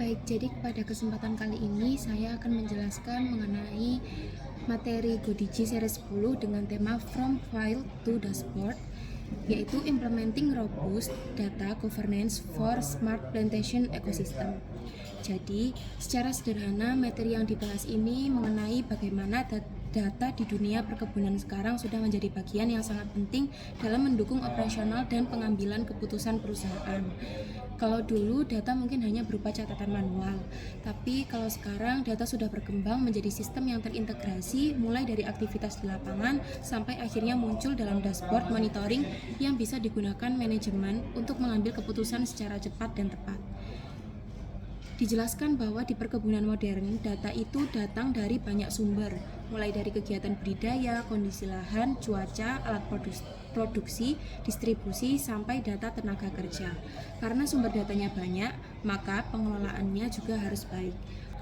Baik, jadi pada kesempatan kali ini saya akan menjelaskan mengenai materi GoDigi seri 10 dengan tema From File to Dashboard, yaitu Implementing Robust Data Governance for Smart Plantation Ecosystem. Jadi, secara sederhana materi yang dibahas ini mengenai bagaimana data di dunia perkebunan sekarang sudah menjadi bagian yang sangat penting dalam mendukung operasional dan pengambilan keputusan perusahaan. Kalau dulu data mungkin hanya berupa catatan manual, tapi kalau sekarang data sudah berkembang menjadi sistem yang terintegrasi mulai dari aktivitas di lapangan sampai akhirnya muncul dalam dashboard monitoring yang bisa digunakan manajemen untuk mengambil keputusan secara cepat dan tepat. Dijelaskan bahwa di perkebunan modern, data itu datang dari banyak sumber, mulai dari kegiatan budidaya, kondisi lahan, cuaca, alat produksi, distribusi, sampai data tenaga kerja. Karena sumber datanya banyak, maka pengelolaannya juga harus baik.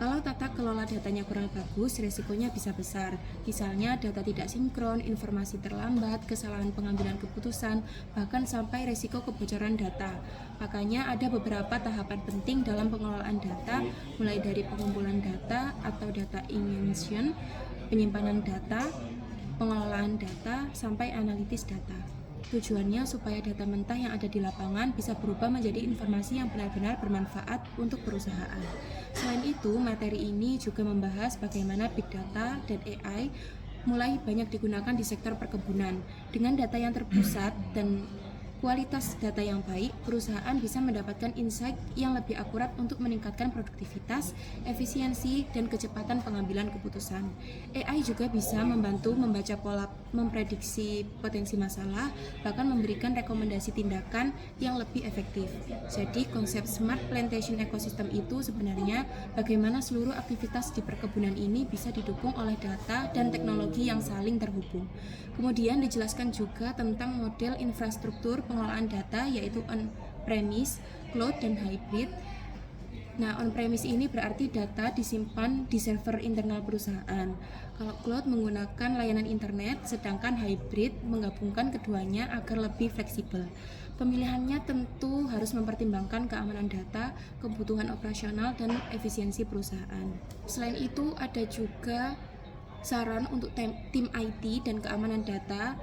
Kalau tata kelola datanya kurang bagus, risikonya bisa besar. Misalnya data tidak sinkron, informasi terlambat, kesalahan pengambilan keputusan, bahkan sampai risiko kebocoran data. Makanya ada beberapa tahapan penting dalam pengelolaan data, mulai dari pengumpulan data atau data ingestion, penyimpanan data, pengelolaan data, sampai analitis data. Tujuannya supaya data mentah yang ada di lapangan bisa berubah menjadi informasi yang benar-benar bermanfaat untuk perusahaan. Selain itu, materi ini juga membahas bagaimana Big Data dan AI mulai banyak digunakan di sektor perkebunan. Dengan data yang terpusat dan kualitas data yang baik, perusahaan bisa mendapatkan insight yang lebih akurat untuk meningkatkan produktivitas, efisiensi, dan kecepatan pengambilan keputusan. AI juga bisa membantu membaca pola, memprediksi potensi masalah, bahkan memberikan rekomendasi tindakan yang lebih efektif. Jadi, konsep Smart Plantation Ecosystem itu sebenarnya bagaimana seluruh aktivitas di perkebunan ini bisa didukung oleh data dan teknologi yang saling terhubung. Kemudian dijelaskan juga tentang model infrastruktur pengelolaan data, yaitu on-premise, cloud, dan hybrid. Nah, on-premise ini berarti data disimpan di server internal perusahaan. Kalau cloud menggunakan layanan internet, sedangkan hybrid menggabungkan keduanya agar lebih fleksibel. Pemilihannya tentu harus mempertimbangkan keamanan data, kebutuhan operasional, dan efisiensi perusahaan. Selain itu, ada juga saran untuk tim IT dan keamanan data.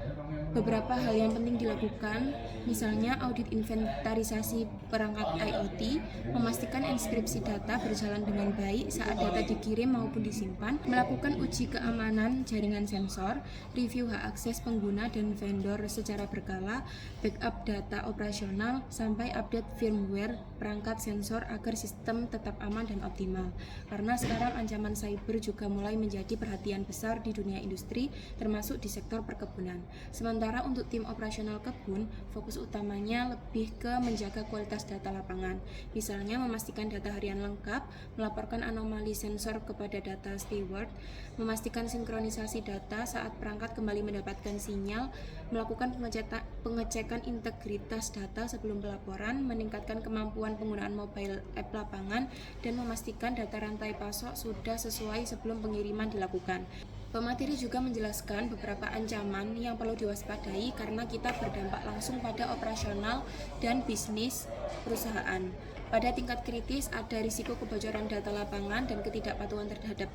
Beberapa hal yang penting dilakukan, misalnya audit inventarisasi perangkat IoT, memastikan inskripsi data berjalan dengan baik saat data dikirim maupun disimpan, melakukan uji keamanan jaringan sensor, review hak akses pengguna dan vendor secara berkala, backup data operasional, sampai update firmware perangkat sensor agar sistem tetap aman dan optimal. Karena sekarang ancaman cyber juga mulai menjadi perhatian besar di dunia industri, termasuk di sektor perkebunan. Sementara untuk tim operasional kebun, fokus utamanya lebih ke menjaga kualitas data lapangan. Misalnya memastikan data harian lengkap, melaporkan anomali sensor kepada data steward, memastikan sinkronisasi data saat perangkat kembali mendapatkan sinyal, melakukan pengecekan integritas data sebelum pelaporan, meningkatkan kemampuan penggunaan mobile app lapangan, dan memastikan data rantai pasok sudah sesuai sebelum pengiriman dilakukan. Pemateri juga menjelaskan beberapa ancaman yang perlu diwaspadai karena kita berdampak langsung pada operasional dan bisnis perusahaan. Pada tingkat kritis ada risiko kebocoran data lapangan dan ketidakpatuhan terhadap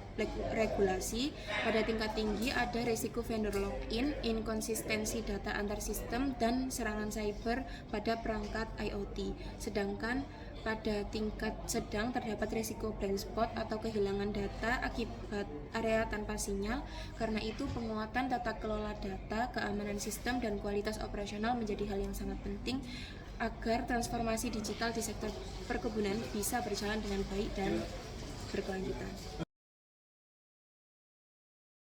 regulasi. Pada tingkat tinggi ada risiko vendor login, inkonsistensi data antar sistem, dan serangan cyber pada perangkat IoT. Sedangkan pada tingkat sedang terdapat risiko blind spot atau kehilangan data akibat area tanpa sinyal. Karena itu penguatan tata kelola data, keamanan sistem, dan kualitas operasional menjadi hal yang sangat penting agar transformasi digital di sektor perkebunan bisa berjalan dengan baik dan berkelanjutan.